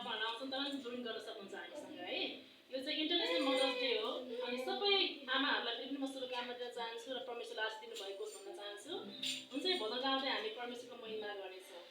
तपाईँहरू आउँछन् तर पनि जोइन गर्न सक्नुहुन्छ हामीसँग है। यो चाहिँ इन्टरनेसनल मदर्स डे हो अनि सबै आमाहरूलाई पनि म शुभकामना दिन चाहन्छु र परमेश्वरले आशीष दिनुभएको होस् भन्न चाहन्छु। हुन्छ, भजन गाउँदै हामी परमेश्वरको महिमा गर्नेछौँ।